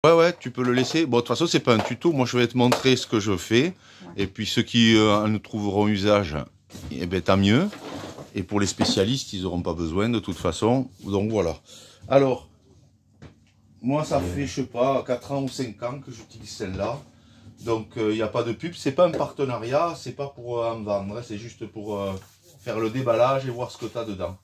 Ouais, tu peux le laisser. Bon, de toute façon, c'est pas un tuto. Moi, je vais te montrer ce que je fais. Ouais. Et puis, ceux qui en trouveront usage, eh ben, tant mieux. Et pour les spécialistes, ils n'auront pas besoin de toute façon. Donc, voilà. Alors, moi, ça fait, je sais pas, 4 ans ou 5 ans que j'utilise celle-là. Donc, il n'y a pas de pub. C'est pas un partenariat. C'est pas pour en vendre. C'est juste pour faire le déballage et voir ce que tu as dedans.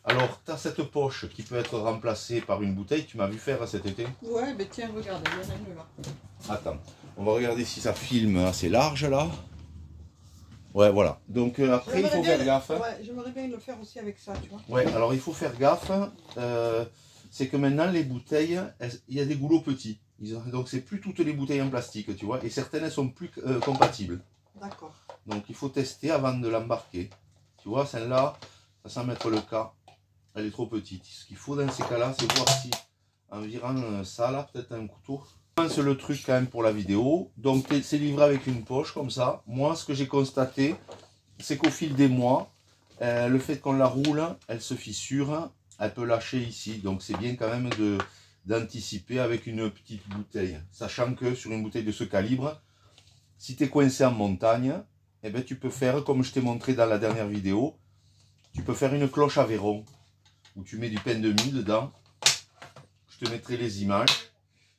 Alors, tu as cette poche qui peut être remplacée par une bouteille. Tu m'as vu faire cet été? Ouais, mais tiens, regarde, il y en a une là. Attends, on va regarder si ça filme assez large là. Ouais, voilà. Donc après, il faut faire gaffe. Ouais, j'aimerais bien le faire aussi avec ça, tu vois. Ouais, alors il faut faire gaffe. C'est que maintenant, les bouteilles, il y a des goulots petits. Donc, c'est plus toutes les bouteilles en plastique, tu vois. Et certaines, elles sont plus compatibles. D'accord. Donc, il faut tester avant de l'embarquer. Tu vois, celle-là, ça semble être le cas. Elle est trop petite. Ce qu'il faut dans ces cas-là, c'est voir si, en virant ça là, peut-être un couteau. C'est le truc quand même pour la vidéo. Donc c'est livré avec une poche comme ça. Moi, ce que j'ai constaté, c'est qu'au fil des mois, le fait qu'on la roule, elle se fissure, elle peut lâcher ici. Donc c'est bien quand même d'anticiper avec une petite bouteille. Sachant que sur une bouteille de ce calibre, si tu es coincé en montagne, eh ben, tu peux faire, comme je t'ai montré dans la dernière vidéo, tu peux faire une cloche à verron, où tu mets du pain de mie dedans. Je te mettrai les images.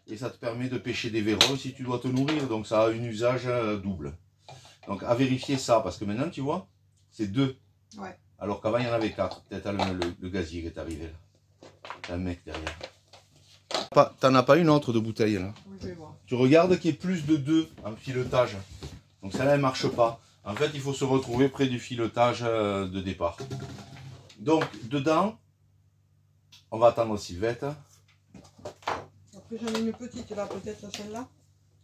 Et ça te permet de pêcher des verrons si tu dois te nourrir. Donc ça a un usage double. Donc à vérifier ça, parce que maintenant tu vois, c'est 2. Ouais. Alors qu'avant il y en avait 4. Peut-être le gazier qui est arrivé là. T'as un mec derrière. T'en as pas une autre de bouteille là? Oui, je vais voir. Tu regardes qu'il y ait plus de 2 en filetage. Donc celle-là elle marche pas. En fait il faut se retrouver près du filetage de départ. Donc dedans, on va attendre Sylvette. Après j'en ai une petite là, peut-être celle-là.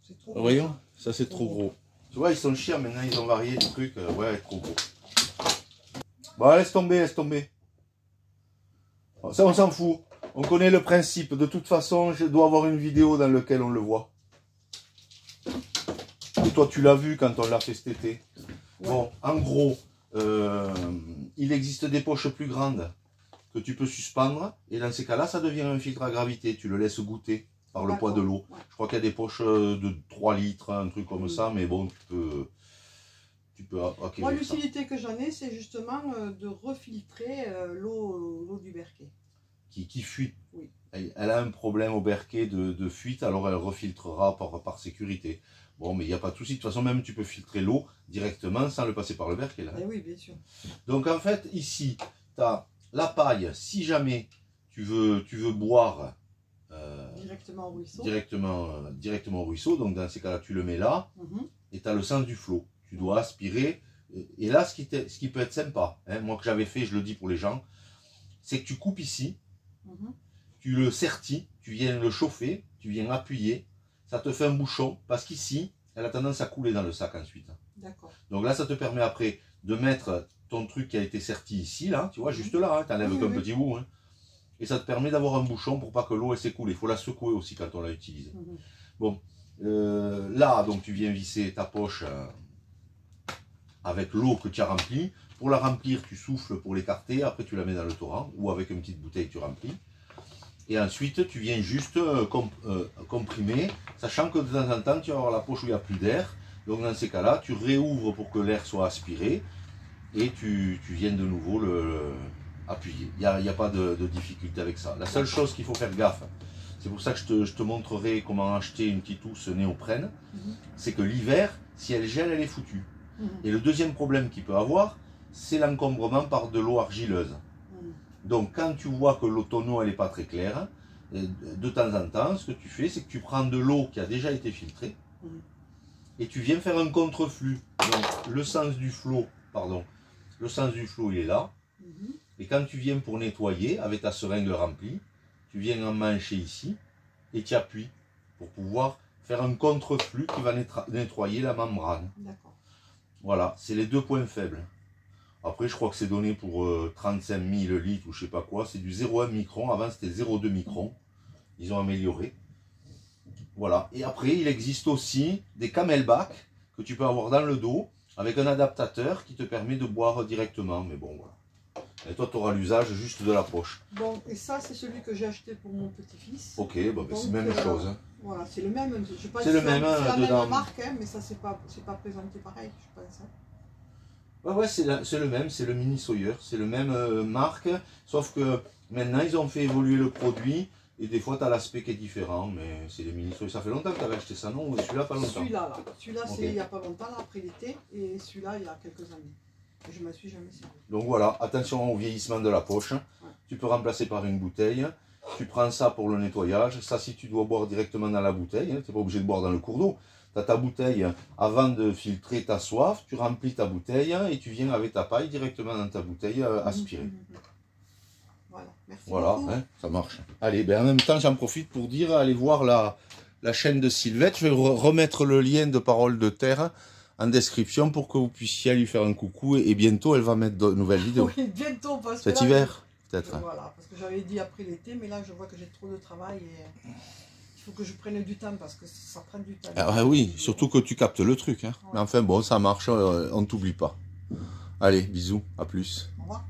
C'est trop gros. Voyons, ça c'est trop gros. Tu vois, ils sont chiants maintenant, ils ont varié des trucs. Ouais, trop gros. Bon, laisse tomber, laisse tomber. Ça, on s'en fout. On connaît le principe. De toute façon, je dois avoir une vidéo dans laquelle on le voit. Et toi, tu l'as vu quand on l'a fait cet été. Ouais. Bon, en gros, il existe des poches plus grandes que tu peux suspendre. Et dans ces cas-là, ça devient un filtre à gravité. Tu le laisses goûter par le poids de l'eau. Ouais. Je crois qu'il y a des poches de 3 litres, un truc comme ça. Mais bon, tu peux acquérir. Moi, l'utilité que j'en ai, c'est justement de refiltrer l'eau du Berquet. Qui fuit. Oui. Elle a un problème au Berquet de fuite, alors elle refiltrera par sécurité. Bon, mais il n'y a pas de souci. De toute façon, même tu peux filtrer l'eau directement sans le passer par le Berquet. Là. Eh oui, bien sûr. Donc en fait, ici, tu as la paille. Si jamais tu veux boire directement au ruisseau. Directement au ruisseau, donc dans ces cas-là, tu le mets là, et tu as le sens du flot. Tu dois aspirer. Et là, ce qui peut être sympa, hein, moi que j'avais fait, je le dis pour les gens, c'est que tu coupes ici, tu le sertis, tu viens le chauffer, tu viens appuyer, ça te fait un bouchon, parce qu'ici, elle a tendance à couler dans le sac ensuite. D'accord. Donc là, ça te permet après de mettre ton truc qui a été serti ici, là, tu vois, juste là, hein, tu enlèves qu'un petit bout, hein, et ça te permet d'avoir un bouchon pour pas que l'eau s'écoule. Il faut la secouer aussi quand on l'a utilisée. Bon, là, donc tu viens visser ta poche avec l'eau que tu as remplie. Pour la remplir, tu souffles pour l'écarter, après tu la mets dans le torrent, ou avec une petite bouteille tu remplis. Et ensuite, tu viens juste comprimer, sachant que de temps en temps, tu vas avoir la poche où il n'y a plus d'air. Donc dans ces cas-là, tu réouvres pour que l'air soit aspiré, et tu viens de nouveau appuyer. Il n'y a pas de difficulté avec ça. La seule chose qu'il faut faire gaffe, c'est pour ça que je te montrerai comment acheter une petite housse néoprène, c'est que l'hiver, si elle gèle, elle est foutue. Et le deuxième problème qu'il peut avoir, c'est l'encombrement par de l'eau argileuse. Donc quand tu vois que ton eau n'est pas très claire, de temps en temps, ce que tu fais, c'est que tu prends de l'eau qui a déjà été filtrée, et tu viens faire un contreflux. Donc le sens du flot, il est là. Et quand tu viens pour nettoyer, avec ta seringue remplie, tu viens en mancher ici, et tu appuies pour pouvoir faire un contreflux qui va nettoyer la membrane. D'accord. Voilà, c'est les 2 points faibles. Après, je crois que c'est donné pour 35 000 litres ou je sais pas quoi. C'est du 0,1 micron. Avant, c'était 0,2 micron. Ils ont amélioré. Voilà. Et après, il existe aussi des camelbacks que tu peux avoir dans le dos avec un adaptateur qui te permet de boire directement. Mais bon, voilà. Et toi, tu auras l'usage juste de la poche. Bon, et ça, c'est celui que j'ai acheté pour mon petit-fils. Ok, bon, ben, c'est la même chose. Hein. Voilà, c'est le même. Je pense C'est le même c'est la dedans. même marque, hein, mais ça, c'est pas présenté pareil, je pense. Hein. Ouais, c'est le même, c'est le Mini Sawyer. C'est le même marque, sauf que maintenant, ils ont fait évoluer le produit. Et des fois, tu as l'aspect qui est différent, mais c'est les Mini Sawyer. Ça fait longtemps que tu avais acheté ça, non? Celui-là, pas longtemps. Celui-là, celui-là, Okay. c'est il n'y a pas longtemps, là, après l'été. Et celui-là, il y a quelques années. Et je ne me suis jamais servi. Donc voilà, attention au vieillissement de la poche. Ouais. Tu peux remplacer par une bouteille. Tu prends ça pour le nettoyage. Ça, si tu dois boire directement dans la bouteille, hein, tu n'es pas obligé de boire dans le cours d'eau. Tu as ta bouteille, avant de filtrer ta soif, tu remplis ta bouteille et tu viens avec ta paille directement dans ta bouteille aspirer. Voilà, merci voilà, beaucoup. Hein, ça marche. Allez, ben en même temps, j'en profite pour dire, allez voir la chaîne de Sylvette. Je vais remettre le lien de Parole de Terre en description pour que vous puissiez lui faire un coucou. Et bientôt, elle va mettre de nouvelles vidéos. Oui, bientôt. Parce que cet là, hiver, peut-être. Voilà, parce que j'avais dit après l'été, mais là, je vois que j'ai trop de travail et il faut que je prenne du temps parce que ça prend du temps. Ah oui, surtout que tu captes le truc. Hein. Ouais. Mais enfin, bon, ça marche, on ne t'oublie pas. Allez, bisous, à plus. Au revoir.